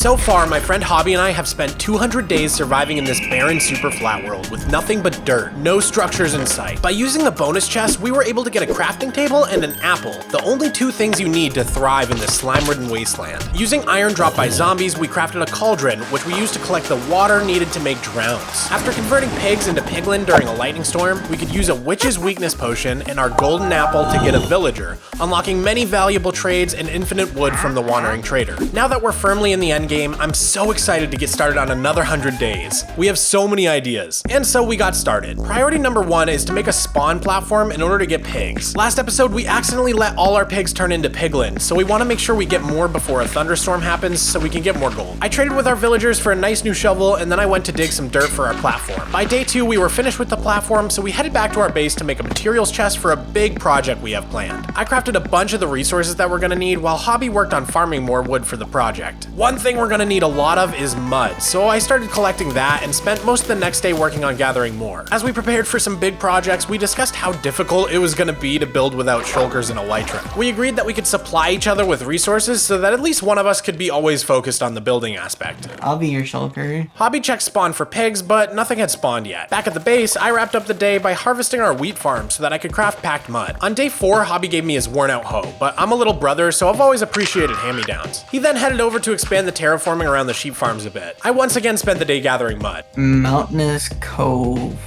So far, my friend Hobby and I have spent 200 days surviving in this barren Superflat world with nothing but dirt, no structures in sight. By using the bonus chest, we were able to get a crafting table and an apple, the only two things you need to thrive in this slime-ridden wasteland. Using iron dropped by zombies, we crafted a cauldron, which we used to collect the water needed to make drowns. After converting pigs into piglin during a lightning storm, we could use a witch's weakness potion and our golden apple to get a villager, unlocking many valuable trades and infinite wood from the wandering trader. Now that we're firmly in the endgame, I'm so excited to get started on another 100 days. We have so many ideas, and so we got started. Priority number 1 is to make a spawn platform in order to get pigs. Last episode, we accidentally let all our pigs turn into piglin, so we want to make sure we get more before a thunderstorm happens so we can get more gold. I traded with our villagers for a nice new shovel, and then I went to dig some dirt for our platform. By day 2, we were finished with the platform, so we headed back to our base to make a materials chest for a big project we have planned. I crafted a bunch of the resources that we're gonna need while Hobby worked on farming more wood for the project. One thing we're gonna need a lot of is mud, so I started collecting that and spent most of the next day working on gathering more. As we prepared for some big projects, we discussed how difficult it was gonna be to build without shulkers and elytra. We agreed that we could supply each other with resources so that at least one of us could be always focused on the building aspect. I'll be your shulker. Hobby checked spawn for pigs, but nothing had spawned yet. Back at the base, I wrapped up the day by harvesting our wheat farm so that I could craft packed mud. On day 4, Hobby gave me his worn out hoe, but I'm a little brother, so I've always appreciated hand-me-downs. He then headed over to expand the terraforming around the sheep farms a bit. I once again spent the day gathering mud. Mountainous cove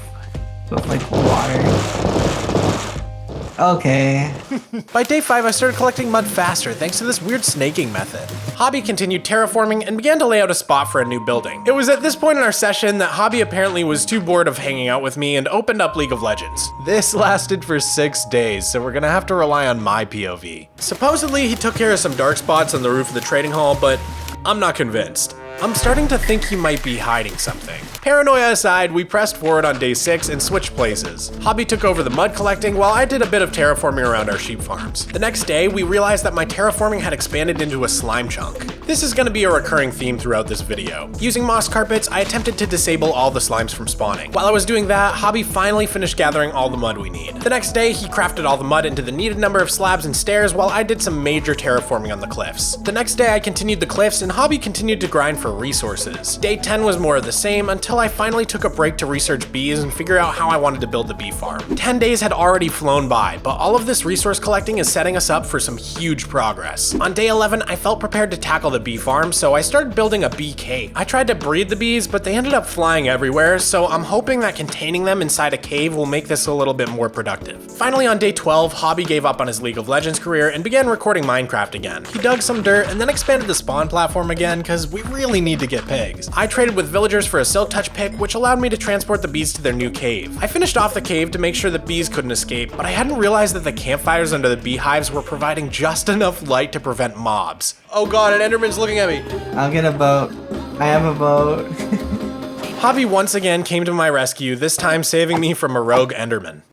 with like water. Okay. By day 5, I started collecting mud faster thanks to this weird snaking method. Hobby continued terraforming and began to lay out a spot for a new building. It was at this point in our session that Hobby apparently was too bored of hanging out with me and opened up League of Legends. This lasted for 6 days, so we're gonna have to rely on my POV. Supposedly, he took care of some dark spots on the roof of the trading hall, but I'm not convinced. I'm starting to think he might be hiding something. Paranoia aside, we pressed forward on day 6 and switched places. Hobby took over the mud collecting while I did a bit of terraforming around our sheep farms. The next day, we realized that my terraforming had expanded into a slime chunk. This is going to be a recurring theme throughout this video. Using moss carpets, I attempted to disable all the slimes from spawning. While I was doing that, Hobby finally finished gathering all the mud we need. The next day, he crafted all the mud into the needed number of slabs and stairs while I did some major terraforming on the cliffs. The next day, I continued the cliffs and Hobby continued to grind for resources. Day 10 was more of the same until I finally took a break to research bees and figure out how I wanted to build the bee farm. 10 days had already flown by, but all of this resource collecting is setting us up for some huge progress. On day 11, I felt prepared to tackle the bee farm, so I started building a bee cave. I tried to breed the bees, but they ended up flying everywhere, so I'm hoping that containing them inside a cave will make this a little bit more productive. Finally, on day 12, Hobby gave up on his League of Legends career and began recording Minecraft again. He dug some dirt and then expanded the spawn platform again, because we really need to get pigs. I traded with villagers for a silk touch pick, which allowed me to transport the bees to their new cave. I finished off the cave to make sure the bees couldn't escape, but I hadn't realized that the campfires under the beehives were providing just enough light to prevent mobs. Oh god, an Enderman's looking at me. I'll get a boat. I have a boat. Hobby once again came to my rescue, this time saving me from a rogue Enderman.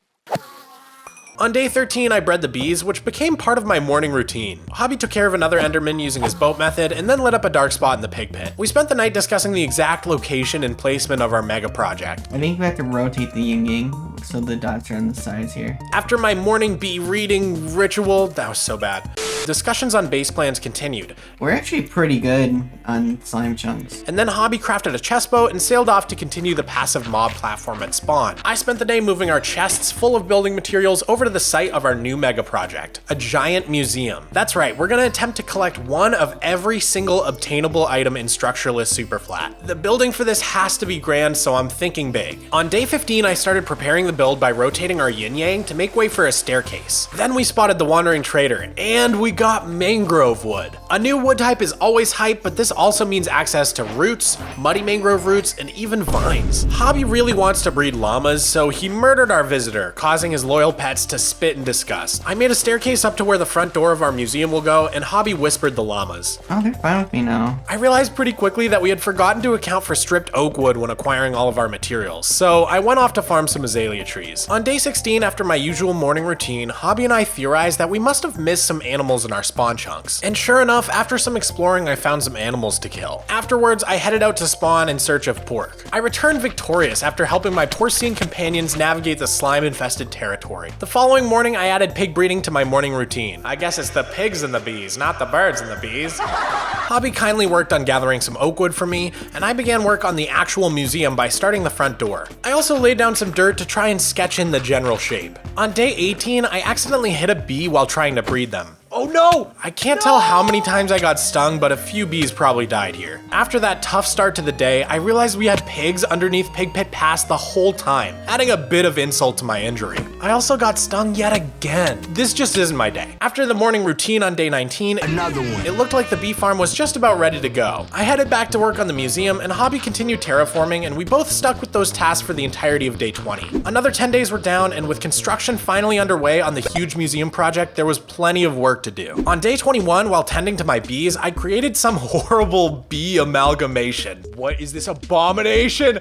On day 13, I bred the bees, which became part of my morning routine. Hobby took care of another Enderman using his boat method, and then lit up a dark spot in the pig pit. We spent the night discussing the exact location and placement of our mega project. I think we have to rotate the yin-yang so the dots are on the sides here. After my morning bee reading ritual, that was so bad. Discussions on base plans continued. We're actually pretty good on slime chunks. And then Hobby crafted a chest boat and sailed off to continue the passive mob platform at spawn. I spent the day moving our chests full of building materials over to the site of our new mega project, a giant museum. That's right, we're gonna attempt to collect one of every single obtainable item in Structureless Superflat. The building for this has to be grand, so I'm thinking big. On day 15, I started preparing the build by rotating our yin-yang to make way for a staircase. Then we spotted the wandering trader, and we got mangrove wood. A new wood type is always hype, but this also means access to roots, muddy mangrove roots, and even vines. Hobby really wants to breed llamas, so he murdered our visitor, causing his loyal pets to spit in disgust. I made a staircase up to where the front door of our museum will go, and Hobby whispered the llamas. Oh, they're fine with me now. I realized pretty quickly that we had forgotten to account for stripped oak wood when acquiring all of our materials, so I went off to farm some azalea trees. On day 16, after my usual morning routine, Hobby and I theorized that we must have missed some animals holes in our spawn chunks. And sure enough, after some exploring, I found some animals to kill. Afterwards, I headed out to spawn in search of pork. I returned victorious after helping my porcine companions navigate the slime-infested territory. The following morning, I added pig breeding to my morning routine. I guess it's the pigs and the bees, not the birds and the bees. Hobby kindly worked on gathering some oak wood for me, and I began work on the actual museum by starting the front door. I also laid down some dirt to try and sketch in the general shape. On day 18, I accidentally hit a bee while trying to breed them. Oh no! I can't tell how many times I got stung, but a few bees probably died here. After that tough start to the day, I realized we had pigs underneath Pig Pit Pass the whole time, adding a bit of insult to my injury. I also got stung yet again. This just isn't my day. After the morning routine on day 19, Another one. it looked like the bee farm was just about ready to go. I headed back to work on the museum, and Hobby continued terraforming, and we both stuck with those tasks for the entirety of day 20. Another 10 days were down, and with construction finally underway on the huge museum project, there was plenty of work to do. On day 21, while tending to my bees, I created some horrible bee amalgamation. What is this abomination?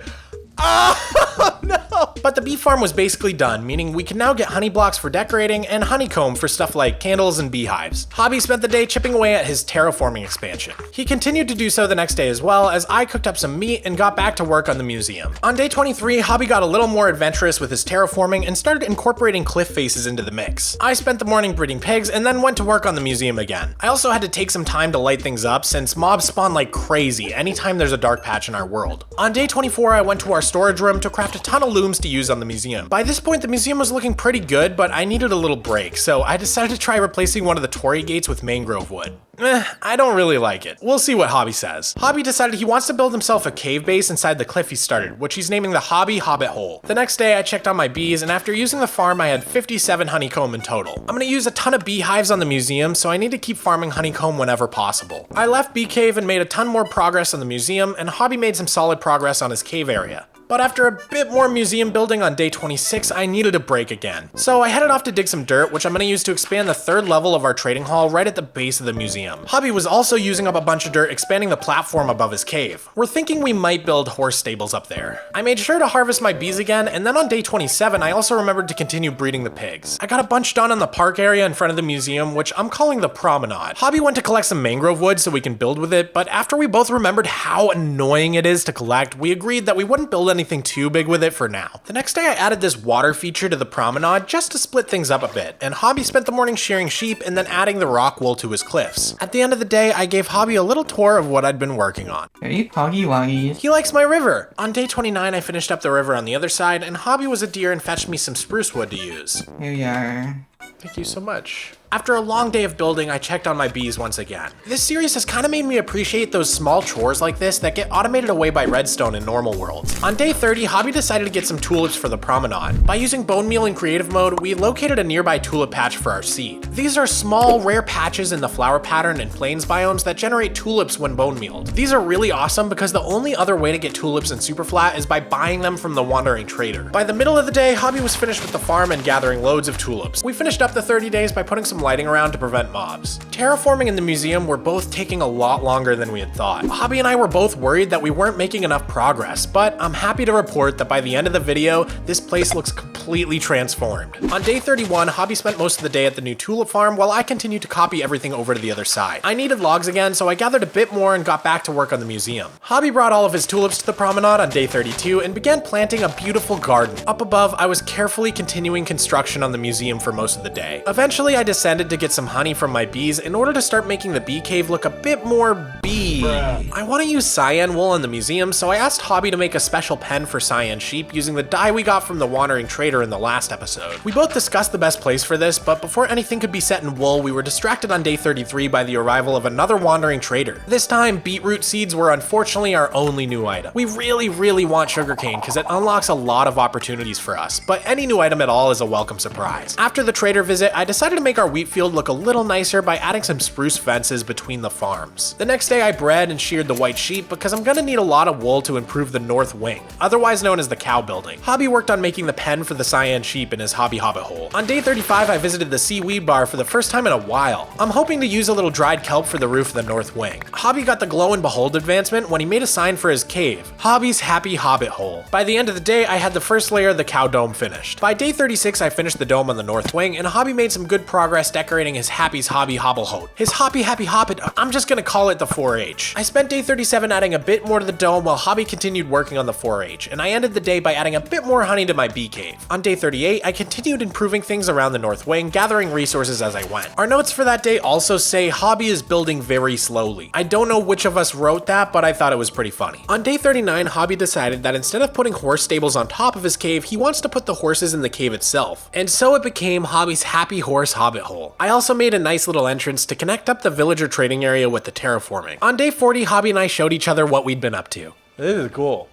Oh no! But the bee farm was basically done, meaning we can now get honey blocks for decorating and honeycomb for stuff like candles and beehives. Hobby spent the day chipping away at his terraforming expansion. He continued to do so the next day as well, as I cooked up some meat and got back to work on the museum. On day 23, Hobby got a little more adventurous with his terraforming and started incorporating cliff faces into the mix. I spent the morning breeding pigs and then went to work on the museum again. I also had to take some time to light things up since mobs spawn like crazy anytime there's a dark patch in our world. On day 24, I went to our storage room to craft a ton of looms to use on the museum. By this point, the museum was looking pretty good, but I needed a little break, so I decided to try replacing one of the torii gates with mangrove wood. I don't really like it. We'll see what Hobby says. Hobby decided he wants to build himself a cave base inside the cliff he started, which he's naming the Hobby Hobbit Hole. The next day, I checked on my bees, and after using the farm, I had 57 honeycomb in total. I'm gonna use a ton of beehives on the museum, so I need to keep farming honeycomb whenever possible. I left Bee Cave and made a ton more progress on the museum, and Hobby made some solid progress on his cave area. But after a bit more museum building on day 26, I needed a break again. So I headed off to dig some dirt, which I'm gonna use to expand the third level of our trading hall right at the base of the museum. Hobby was also using up a bunch of dirt, expanding the platform above his cave. We're thinking we might build horse stables up there. I made sure to harvest my bees again, and then on day 27, I also remembered to continue breeding the pigs. I got a bunch done on the park area in front of the museum, which I'm calling the promenade. Hobby went to collect some mangrove wood so we can build with it, but after we both remembered how annoying it is to collect, we agreed that we wouldn't build anything too big with it for now. The next day I added this water feature to the promenade just to split things up a bit, and Hobby spent the morning shearing sheep and then adding the rock wool to his cliffs. At the end of the day, I gave Hobby a little tour of what I'd been working on. Are you Poggy Woggy? He likes my river. On day 29, I finished up the river on the other side, and Hobby was a dear and fetched me some spruce wood to use. Here you are. Thank you so much. After a long day of building, I checked on my bees once again. This series has kind of made me appreciate those small chores like this that get automated away by redstone in normal worlds. On day 30, Hobby decided to get some tulips for the promenade. By using bone meal in creative mode, we located a nearby tulip patch for our seed. These are small, rare patches in the flower pattern and plains biomes that generate tulips when bone mealed. These are really awesome because the only other way to get tulips in Superflat is by buying them from the wandering trader. By the middle of the day, Hobby was finished with the farm and gathering loads of tulips. We finished up the 30 days by putting some lighting around to prevent mobs. Terraforming in the museum were both taking a lot longer than we had thought. Hobby and I were both worried that we weren't making enough progress, but I'm happy to report that by the end of the video, this place looks completely transformed. On day 31, Hobby spent most of the day at the new tulip farm while I continued to copy everything over to the other side. I needed logs again, so I gathered a bit more and got back to work on the museum. Hobby brought all of his tulips to the promenade on day 32 and began planting a beautiful garden. Up above, I was carefully continuing construction on the museum for most of the day. Eventually, I descended to get some honey from my bees in order to start making the bee cave look a bit more bee. I want to use cyan wool in the museum, so I asked Hobby to make a special pen for cyan sheep using the dye we got from the wandering trader in the last episode. We both discussed the best place for this, but before anything could be set in wool, we were distracted on day 33 by the arrival of another wandering trader. This time, beetroot seeds were unfortunately our only new item. We really want sugarcane because it unlocks a lot of opportunities for us, but any new item at all is a welcome surprise. After the trader visit, I decided to make our wheat field look a little nicer by adding some spruce fences between the farms. The next day I bred red and sheared the white sheep because I'm gonna need a lot of wool to improve the north wing, otherwise known as the cow building. Hobby worked on making the pen for the cyan sheep in his hobby hobbit hole. On day 35, I visited the seaweed bar for the first time in a while. I'm hoping to use a little dried kelp for the roof of the north wing. Hobby got the glow and behold advancement when he made a sign for his cave, Hobby's Happy Hobbit Hole. By the end of the day, I had the first layer of the cow dome finished. By day 36, I finished the dome on the north wing, and Hobby made some good progress decorating his Happy's Hobby Hobble Hote. His Happy Hobbit, I'm just gonna call it the 4H. I spent day 37 adding a bit more to the dome while Hobby continued working on the 4H, and I ended the day by adding a bit more honey to my bee cave. On day 38, I continued improving things around the north wing, gathering resources as I went. Our notes for that day also say Hobby is building very slowly. I don't know which of us wrote that, but I thought it was pretty funny. On day 39, Hobby decided that instead of putting horse stables on top of his cave, he wants to put the horses in the cave itself. And so it became Hobby's Happy Horse Hobbit Hole. I also made a nice little entrance to connect up the villager trading area with the terraforming. On day 40, Hobby and I showed each other what we'd been up to. This is cool.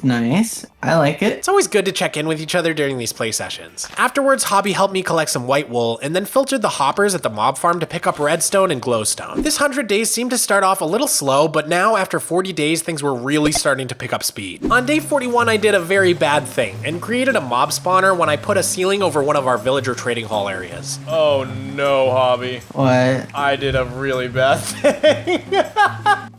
Nice. I like it. It's always good to check in with each other during these play sessions. Afterwards, Hobby helped me collect some white wool and then filtered the hoppers at the mob farm to pick up redstone and glowstone. This 100 days seemed to start off a little slow, but now after 40 days, things were really starting to pick up speed. On day 41, I did a very bad thing and created a mob spawner when I put a ceiling over one of our villager trading hall areas. Oh no, Hobby. What? I did a really bad thing.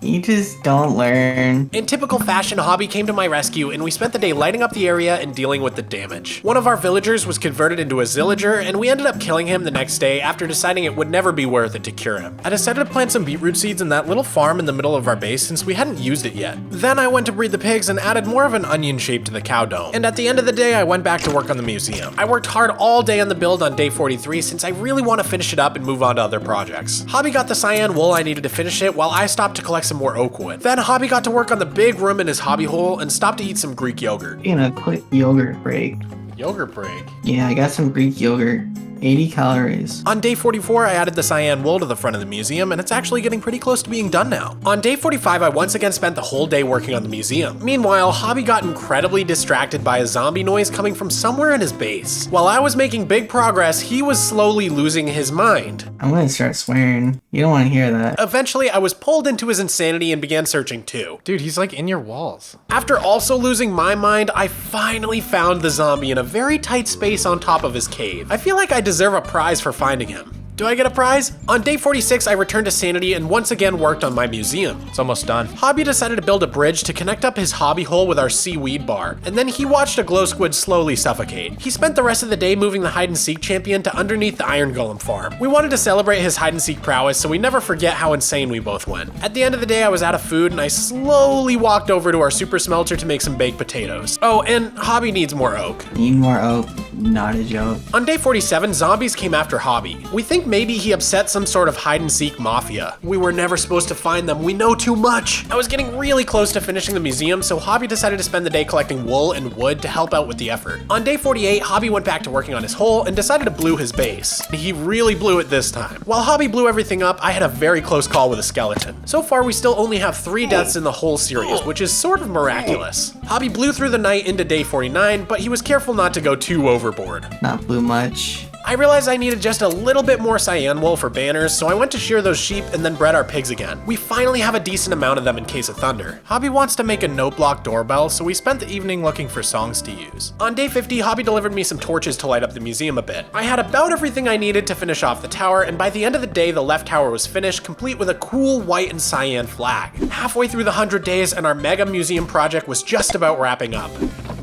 You just don't learn. In typical fashion, Hobby came to my rescue and we spent the day lighting up the area and dealing with the damage. One of our villagers was converted into a zillager and we ended up killing him the next day after deciding it would never be worth it to cure him. I decided to plant some beetroot seeds in that little farm in the middle of our base since we hadn't used it yet. Then I went to breed the pigs and added more of an onion shape to the cow dome. And at the end of the day, I went back to work on the museum. I worked hard all day on the build on day 43 since I really want to finish it up and move on to other projects. Hobby got the cyan wool I needed to finish it while I stopped to collect some more oak wood. Then Hobby got to work on the big room in his hobby hole and stopped to eat some Greek yogurt. Taking a quick yogurt break. Yogurt break? Yeah, I got some Greek yogurt. 80 calories. On day 44, I added the cyan wool to the front of the museum, and it's actually getting pretty close to being done now. On day 45, I once again spent the whole day working on the museum. Meanwhile, Hobby got incredibly distracted by a zombie noise coming from somewhere in his base. While I was making big progress, he was slowly losing his mind. I'm gonna start swearing. You don't want to hear that. Eventually, I was pulled into his insanity and began searching too. Dude, he's like in your walls. After also losing my mind, I finally found the zombie in a very tight space on top of his cave. I feel like I deserve a prize for finding him. Do I get a prize? On day 46, I returned to sanity and once again worked on my museum. It's almost done. Hobby decided to build a bridge to connect up his hobby hole with our seaweed bar, and then he watched a glow squid slowly suffocate. He spent the rest of the day moving the hide and seek champion to underneath the iron golem farm. We wanted to celebrate his hide and seek prowess, so we never forget how insane we both went. At the end of the day, I was out of food and I slowly walked over to our super smelter to make some baked potatoes. Oh, and Hobby needs more oak. Need more oak, not a joke. On day 47, zombies came after Hobby. We think maybe he upset some sort of hide and seek mafia. We were never supposed to find them, we know too much. I was getting really close to finishing the museum, so Hobby decided to spend the day collecting wool and wood to help out with the effort. On day 48, Hobby went back to working on his hole and decided to blue his base. He really blew it this time. While Hobby blew everything up, I had a very close call with a skeleton. So far, we still only have 3 deaths in the whole series, which is sort of miraculous. Hobby blew through the night into day 49, but he was careful not to go too overboard. Not blue much. I realized I needed just a little bit more cyan wool for banners, so I went to shear those sheep and then bred our pigs again. We finally have a decent amount of them in case of thunder. Hobby wants to make a note block doorbell, so we spent the evening looking for songs to use. On day 50, Hobby delivered me some torches to light up the museum a bit. I had about everything I needed to finish off the tower, and by the end of the day, the left tower was finished, complete with a cool white and cyan flag. Halfway through the 100 days, and our mega museum project was just about wrapping up.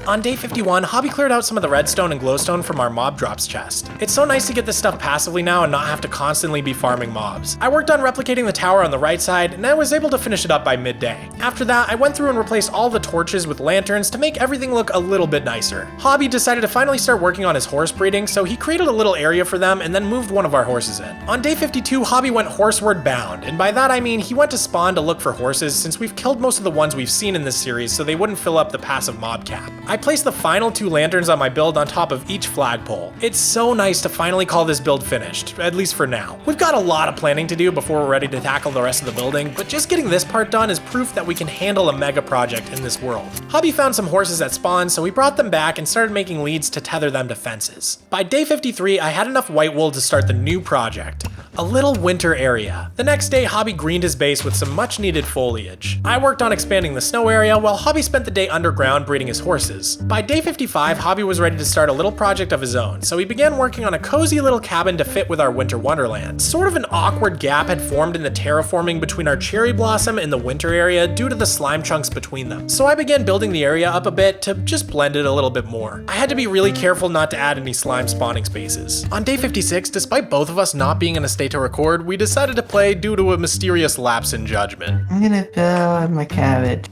On day 51, Hobby cleared out some of the redstone and glowstone from our mob drops chest. It's so nice to get this stuff passively now and not have to constantly be farming mobs. I worked on replicating the tower on the right side, and I was able to finish it up by midday. After that, I went through and replaced all the torches with lanterns to make everything look a little bit nicer. Hobby decided to finally start working on his horse breeding, so he created a little area for them and then moved one of our horses in. On day 52, Hobby went horseward bound, and by that I mean he went to spawn to look for horses since we've killed most of the ones we've seen in this series so they wouldn't fill up the passive mob cap. I placed the final 2 lanterns on my build on top of each flagpole. It's so nice to finally call this build finished, at least for now. We've got a lot of planning to do before we're ready to tackle the rest of the building, but just getting this part done is proof that we can handle a mega project in this world. Hobby found some horses at spawn, so we brought them back and started making leads to tether them to fences. By day 53, I had enough white wool to start the new project. a little winter area. The next day, Hobby greened his base with some much needed foliage. I worked on expanding the snow area while Hobby spent the day underground breeding his horses. By day 55, Hobby was ready to start a little project of his own, so he began working on a cozy little cabin to fit with our winter wonderland. Sort of an awkward gap had formed in the terraforming between our cherry blossom and the winter area due to the slime chunks between them. So I began building the area up a bit to just blend it a little bit more. I had to be really careful not to add any slime spawning spaces. On day 56, despite both of us not being in a state to record, we decided to play due to a mysterious lapse in judgment. I'm gonna build my cottage,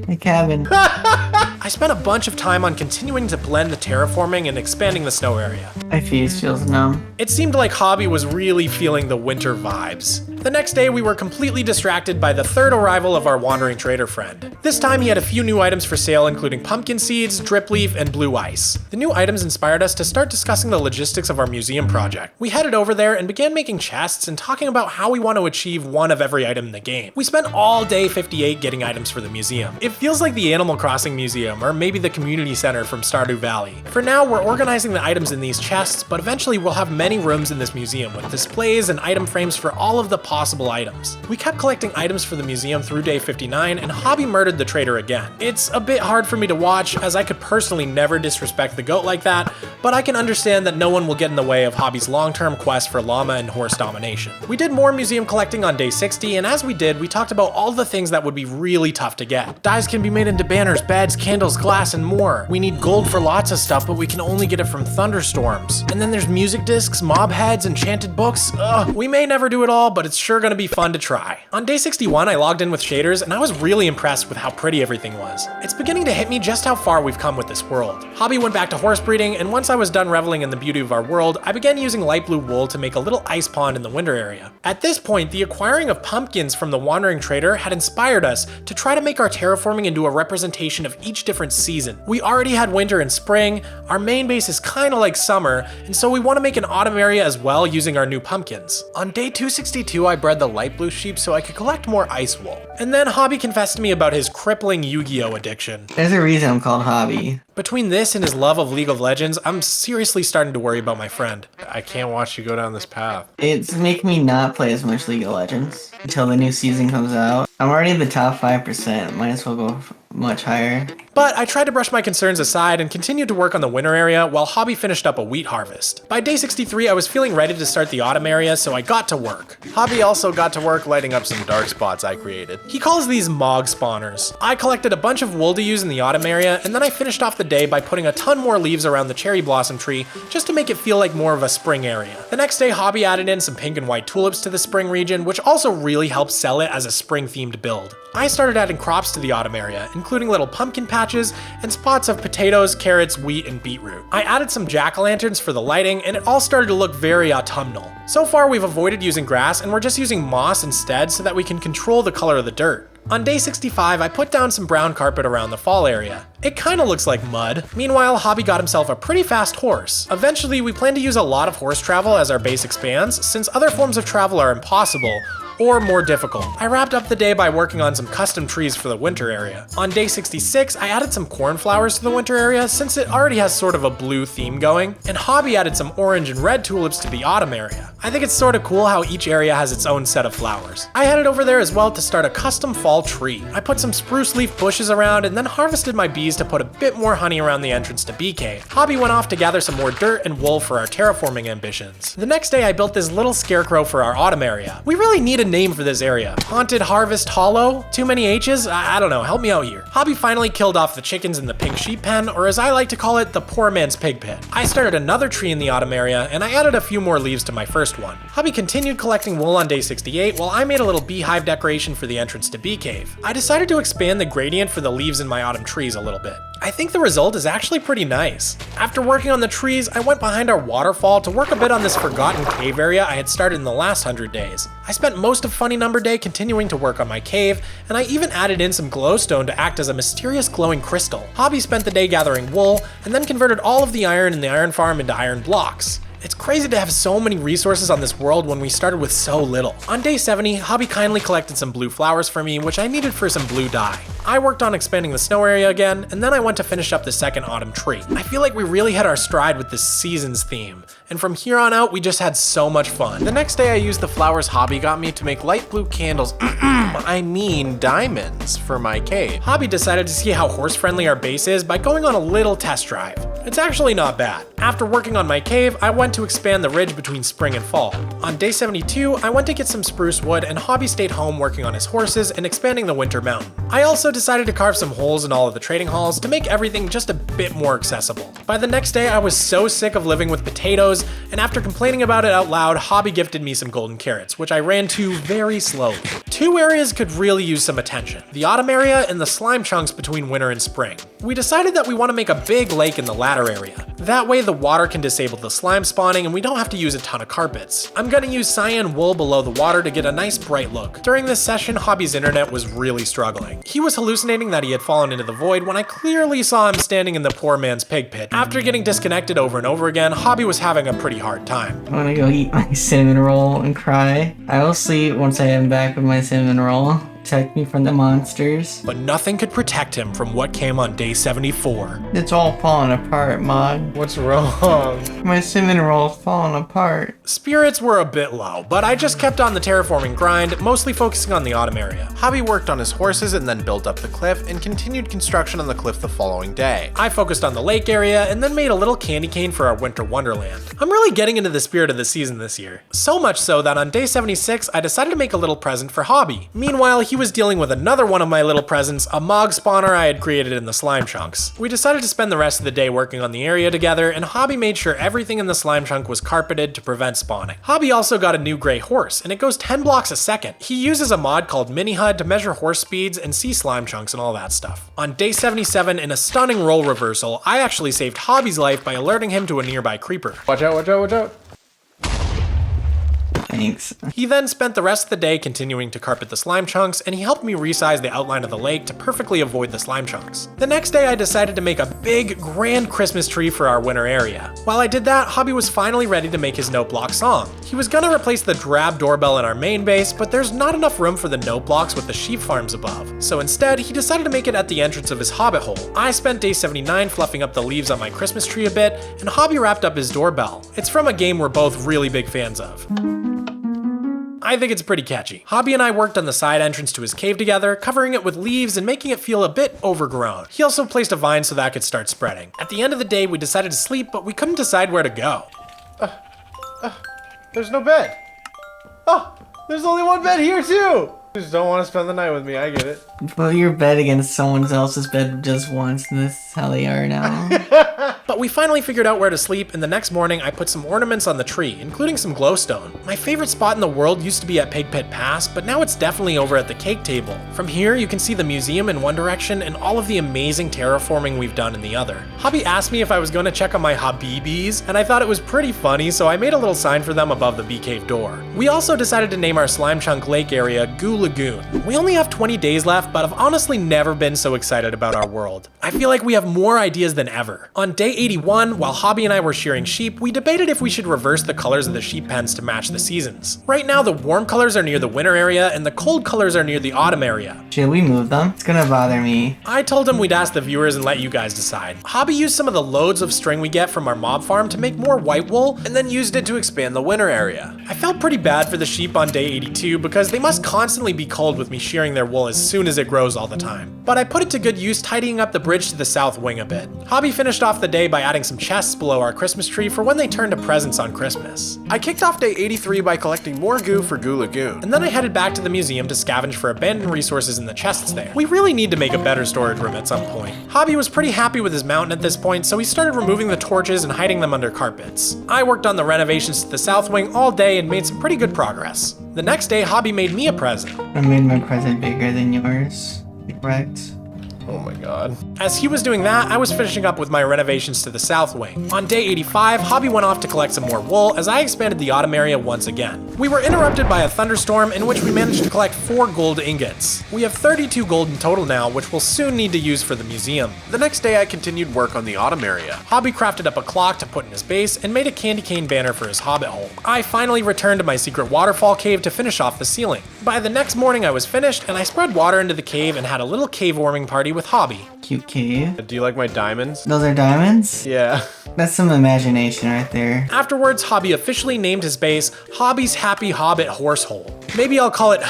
my cabin. I spent a bunch of time on continuing to blend the terraforming and expanding the snow area. My face feels numb. It seemed like Hobby was really feeling the winter vibes. The next day, we were completely distracted by the third arrival of our wandering trader friend. This time, he had a few new items for sale, including pumpkin seeds, drip leaf, and blue ice. The new items inspired us to start discussing the logistics of our museum project. We headed over there and began making chests and talking about how we want to achieve one of every item in the game. We spent all day 58 getting items for the museum. It feels like the Animal Crossing Museum, or maybe the community center from Stardew Valley. For now, we're organizing the items in these chests, but eventually we'll have many rooms in this museum with displays and item frames for all of the possible items. We kept collecting items for the museum through day 59, and Hobby murdered the trader again. It's a bit hard for me to watch, as I could personally never disrespect the goat like that, but I can understand that no one will get in the way of Hobby's long-term quest for llama and horse domination. We did more museum collecting on day 60, and as we did, we talked about all the things that would be really tough to get. Dyes can be made into banners, beds, candles, glass, and more. We need gold for lots of stuff, but we can only get it from thunderstorms. And then there's music discs, mob heads, enchanted books. We may never do it all, but it's sure gonna be fun to try. On day 61, I logged in with shaders, and I was really impressed with how pretty everything was. It's beginning to hit me just how far we've come with this world. Hobby went back to horse breeding, and once I was done reveling in the beauty of our world, I began using light blue wool to make a little ice pond in the winter area. At this point, the acquiring of pumpkins from the wandering trader had inspired us to try to make our terraforming into a representation of each different season. We already had winter and spring, our main base is kinda like summer, and so we want to make an autumn area as well using our new pumpkins. On day 262, I bred the light blue sheep so I could collect more ice wool. And then Hobby confessed to me about his crippling Yu-Gi-Oh addiction. There's a reason I'm called Hobby. Between this and his love of League of Legends, I'm seriously starting to worry about my friend. I can't watch you go down this path. It's making me not play as much League of Legends until the new season comes out. I'm already in the top 5%. Might as well go much higher. But I tried to brush my concerns aside and continued to work on the winter area while Hobby finished up a wheat harvest. By day 63, I was feeling ready to start the autumn area, so I got to work. Hobby also got to work lighting up some dark spots I created. He calls these Mog spawners. I collected a bunch of wool to use in the autumn area, and then I finished off the day by putting a ton more leaves around the cherry blossom tree just to make it feel like more of a spring area. The next day, Hobby added in some pink and white tulips to the spring region, which also really helped sell it as a spring-themed build. I started adding crops to the autumn area, including little pumpkin patches and spots of potatoes, carrots, wheat, and beetroot. I added some jack-o'-lanterns for the lighting, and it all started to look very autumnal. So far, we've avoided using grass, and we're just using moss instead so that we can control the color of the dirt. On day 65, I put down some brown carpet around the fall area. It kinda looks like mud. Meanwhile, Hobby got himself a pretty fast horse. Eventually, we plan to use a lot of horse travel as our base expands, since other forms of travel are impossible, or more difficult. I wrapped up the day by working on some custom trees for the winter area. On day 66, I added some cornflowers to the winter area since it already has sort of a blue theme going, and Hobby added some orange and red tulips to the autumn area. I think it's sort of cool how each area has its own set of flowers. I headed over there as well to start a custom fall tree. I put some spruce leaf bushes around and then harvested my bees to put a bit more honey around the entrance to Bee Cave. Hobby went off to gather some more dirt and wool for our terraforming ambitions. The next day I built this little scarecrow for our autumn area. We really need a name for this area. Haunted Harvest Hollow? Too many H's? I don't know, help me out here. Hobby finally killed off the chickens in the pink sheep pen, or as I like to call it, the poor man's pig pit. I started another tree in the autumn area, and I added a few more leaves to my first one. Hobby continued collecting wool on day 68, while I made a little beehive decoration for the entrance to Bee Cave. I decided to expand the gradient for the leaves in my autumn trees a little bit. I think the result is actually pretty nice. After working on the trees, I went behind our waterfall to work a bit on this forgotten cave area I had started in the last 100 days. I spent most of Funny Number Day continuing to work on my cave, and I even added in some glowstone to act as a mysterious glowing crystal. Hobby spent the day gathering wool, and then converted all of the iron in the iron farm into iron blocks. It's crazy to have so many resources on this world when we started with so little. On day 70, Hobby kindly collected some blue flowers for me, which I needed for some blue dye. I worked on expanding the snow area again, and then I went to finish up the second autumn tree. I feel like we really hit our stride with this seasons theme, and from here on out, we just had so much fun. The next day, I used the flowers Hobby got me to make light blue candles, I mean diamonds, for my cave. Hobby decided to see how horse-friendly our base is by going on a little test drive. It's actually not bad. After working on my cave, I went to expand the ridge between spring and fall. On day 72, I went to get some spruce wood, and Hobby stayed home working on his horses and expanding the winter mountain. I also decided to carve some holes in all of the trading halls to make everything just a bit more accessible. By the next day, I was so sick of living with potatoes, and after complaining about it out loud, Hobby gifted me some golden carrots, which I ran to very slowly. Two areas could really use some attention: the autumn area and the slime chunks between winter and spring. We decided that we want to make a big lake in the latter area. That way the water can disable the slime spawning and we don't have to use a ton of carpets. I'm gonna use cyan wool below the water to get a nice bright look. During this session, Hobby's internet was really struggling. He was hallucinating that he had fallen into the void when I clearly saw him standing in the poor man's pig pit. After getting disconnected over and over again, Hobby was having a pretty hard time. I'm gonna go eat my cinnamon roll and cry. I will sleep once I am back with my cinnamon roll. Protect me from the monsters. But nothing could protect him from what came on day 74. It's all falling apart, Mog. What's wrong? My cinnamon roll's falling apart. Spirits were a bit low, but I just kept on the terraforming grind, mostly focusing on the autumn area. Hobby worked on his horses and then built up the cliff and continued construction on the cliff the following day. I focused on the lake area and then made a little candy cane for our winter wonderland. I'm really getting into the spirit of the season this year. So much so that on day 76, I decided to make a little present for Hobby. Meanwhile, he was dealing with another one of my little presents, a Mog spawner I had created in the slime chunks. We decided to spend the rest of the day working on the area together, and Hobby made sure everything in the slime chunk was carpeted to prevent spawning. Hobby also got a new gray horse, and it goes 10 blocks a second. He uses a mod called Mini HUD to measure horse speeds and see slime chunks and all that stuff. On day 77, in a stunning role reversal, I actually saved Hobby's life by alerting him to a nearby creeper. Watch out, watch out, watch out. Thanks. He then spent the rest of the day continuing to carpet the slime chunks, and he helped me resize the outline of the lake to perfectly avoid the slime chunks. The next day I decided to make a big, grand Christmas tree for our winter area. While I did that, Hobby was finally ready to make his note block song. He was gonna replace the drab doorbell in our main base, but there's not enough room for the note blocks with the sheep farms above. So instead, he decided to make it at the entrance of his hobbit hole. I spent day 79 fluffing up the leaves on my Christmas tree a bit, and Hobby wrapped up his doorbell. It's from a game we're both really big fans of. I think it's pretty catchy. Hobby and I worked on the side entrance to his cave together, covering it with leaves and making it feel a bit overgrown. He also placed a vine so that could start spreading. At the end of the day, we decided to sleep, but we couldn't decide where to go. There's no bed. Oh, there's only one bed here too. You just don't want to spend the night with me, I get it. Put your bed against someone else's bed just once, and this is how they are now. But we finally figured out where to sleep, and the next morning I put some ornaments on the tree, including some glowstone. My favorite spot in the world used to be at Pig Pit Pass, but now it's definitely over at the cake table. From here, you can see the museum in one direction and all of the amazing terraforming we've done in the other. Hobby asked me if I was going to check on my Habibis, and I thought it was pretty funny, so I made a little sign for them above the bee cave door. We also decided to name our slime chunk lake area Goo Lagoon. We only have 20 days left, but I've honestly never been so excited about our world. I feel like we have more ideas than ever. On day 81, while Hobby and I were shearing sheep, we debated if we should reverse the colors of the sheep pens to match the seasons. Right now, the warm colors are near the winter area, and the cold colors are near the autumn area. Should we move them? It's gonna bother me. I told him we'd ask the viewers and let you guys decide. Hobby used some of the loads of string we get from our mob farm to make more white wool, and then used it to expand the winter area. I felt pretty bad for the sheep on day 82 because they must constantly be cold with me shearing their wool as soon as it grows all the time. But I put it to good use tidying up the bridge to the south wing a bit. Hobby finished off the day by adding some chests below our Christmas tree for when they turn to presents on Christmas. I kicked off day 83 by collecting more goo for Goo Lagoon. And then I headed back to the museum to scavenge for abandoned resources in the chests there. We really need to make a better storage room at some point. Hobby was pretty happy with his mountain at this point, so he started removing the torches and hiding them under carpets. I worked on the renovations to the south wing all day and made some pretty good progress. The next day, Hobby made me a present. I made my present bigger than yours. Correct. Oh my god. As he was doing that, I was finishing up with my renovations to the south wing. On day 85, Hobby went off to collect some more wool as I expanded the autumn area once again. We were interrupted by a thunderstorm in which we managed to collect 4 gold ingots. We have 32 gold in total now, which we'll soon need to use for the museum. The next day I continued work on the autumn area. Hobby crafted up a clock to put in his base and made a candy cane banner for his hobbit hole. I finally returned to my secret waterfall cave to finish off the ceiling. By the next morning I was finished, and I spread water into the cave and had a little cave warming party with Hobby. Cute cave. Do you like my diamonds? Those are diamonds? Yeah. That's some imagination right there. Afterwards, Hobby officially named his base Hobby's Happy Hobbit Horsehole. Maybe I'll call it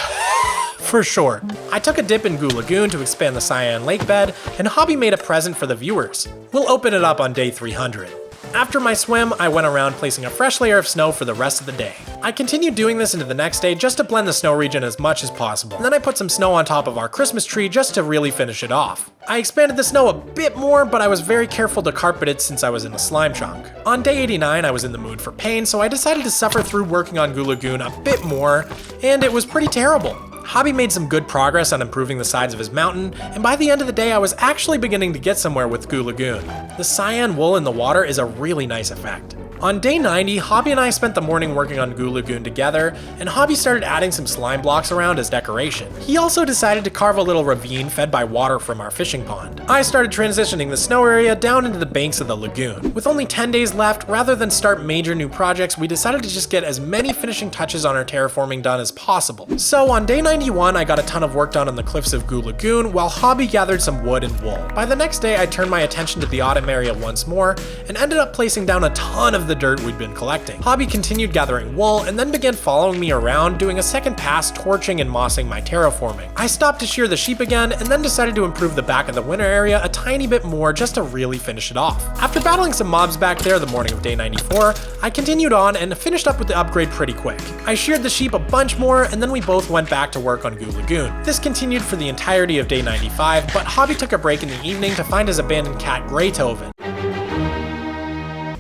for short. I took a dip in Goo Lagoon to expand the Cyan Lake bed, and Hobby made a present for the viewers. We'll open it up on day 300. After my swim, I went around placing a fresh layer of snow for the rest of the day. I continued doing this into the next day just to blend the snow region as much as possible. And then I put some snow on top of our Christmas tree just to really finish it off. I expanded the snow a bit more, but I was very careful to carpet it since I was in a slime chunk. On day 89, I was in the mood for pain, so I decided to suffer through working on Goo Lagoon a bit more, and it was pretty terrible. Hobby made some good progress on improving the sides of his mountain, and by the end of the day I was actually beginning to get somewhere with Goo Lagoon. The cyan wool in the water is a really nice effect. On day 90, Hobby and I spent the morning working on Goo Lagoon together, and Hobby started adding some slime blocks around as decoration. He also decided to carve a little ravine fed by water from our fishing pond. I started transitioning the snow area down into the banks of the lagoon. With only 10 days left, rather than start major new projects, we decided to just get as many finishing touches on our terraforming done as possible. So on day 91, I got a ton of work done on the cliffs of Goo Lagoon, while Hobby gathered some wood and wool. By the next day, I turned my attention to the autumn area once more, and ended up placing down a ton of the dirt we'd been collecting. Hobby continued gathering wool, and then began following me around, doing a second pass torching and mossing my terraforming. I stopped to shear the sheep again, and then decided to improve the back of the winter area a tiny bit more just to really finish it off. After battling some mobs back there the morning of day 94, I continued on and finished up with the upgrade pretty quick. I sheared the sheep a bunch more, and then we both went back to work on Goo Lagoon. This continued for the entirety of day 95, but Hobby took a break in the evening to find his abandoned cat Greytoven.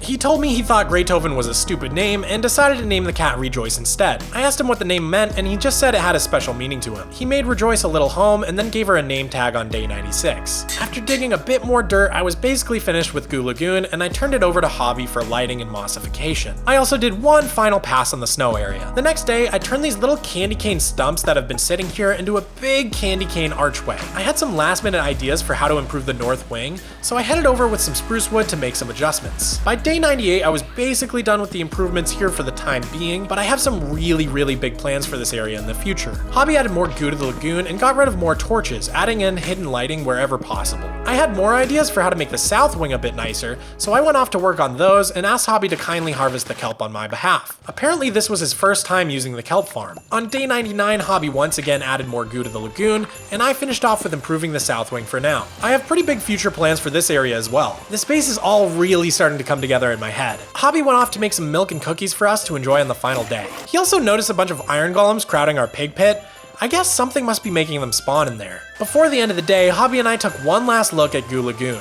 He told me he thought Greytoven was a stupid name and decided to name the cat Rejoice instead. I asked him what the name meant, and he just said it had a special meaning to him. He made Rejoice a little home and then gave her a name tag on day 96. After digging a bit more dirt, I was basically finished with Goo Lagoon, and I turned it over to Hobby for lighting and mossification. I also did one final pass on the snow area. The next day, I turned these little candy cane stumps that have been sitting here into a big candy cane archway. I had some last minute ideas for how to improve the north wing, so I headed over with some spruce wood to make some adjustments. By day 98, I was basically done with the improvements here for the time being, but I have some really big plans for this area in the future. Hobby added more goo to the lagoon and got rid of more torches, adding in hidden lighting wherever possible. I had more ideas for how to make the south wing a bit nicer, so I went off to work on those and asked Hobby to kindly harvest the kelp on my behalf. Apparently this was his first time using the kelp farm. On day 99, Hobby once again added more goo to the lagoon, and I finished off with improving the south wing for now. I have pretty big future plans for this area as well. The space is all really starting to come together in my head. Hobby went off to make some milk and cookies for us to enjoy on the final day. He also noticed a bunch of iron golems crowding our pig pit. I guess something must be making them spawn in there. Before the end of the day, Hobby and I took one last look at Goo Lagoon.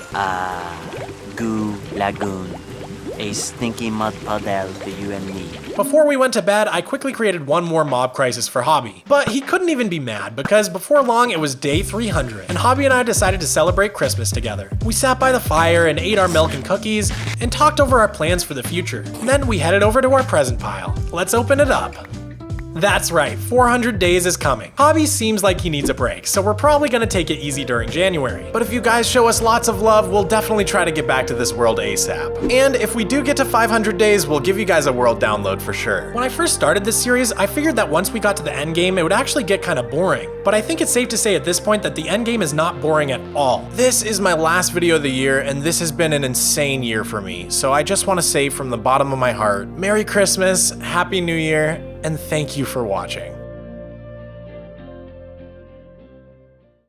Goo Lagoon. A stinky mud puddle to you and me. Before we went to bed, I quickly created one more mob crisis for Hobby. But he couldn't even be mad, because before long it was day 300, and Hobby and I decided to celebrate Christmas together. We sat by the fire and ate our milk and cookies, and talked over our plans for the future. And then we headed over to our present pile. Let's open it up. That's right, 400 days is coming. Hobby seems like he needs a break, so we're probably gonna take it easy during January. But if you guys show us lots of love, we'll definitely try to get back to this world ASAP. And if we do get to 500 days, we'll give you guys a world download for sure. When I first started this series, I figured that once we got to the end game, it would actually get kinda boring. But I think it's safe to say at this point that the end game is not boring at all. This is my last video of the year, and this has been an insane year for me. So I just wanna say from the bottom of my heart, Merry Christmas, Happy New Year, and thank you for watching.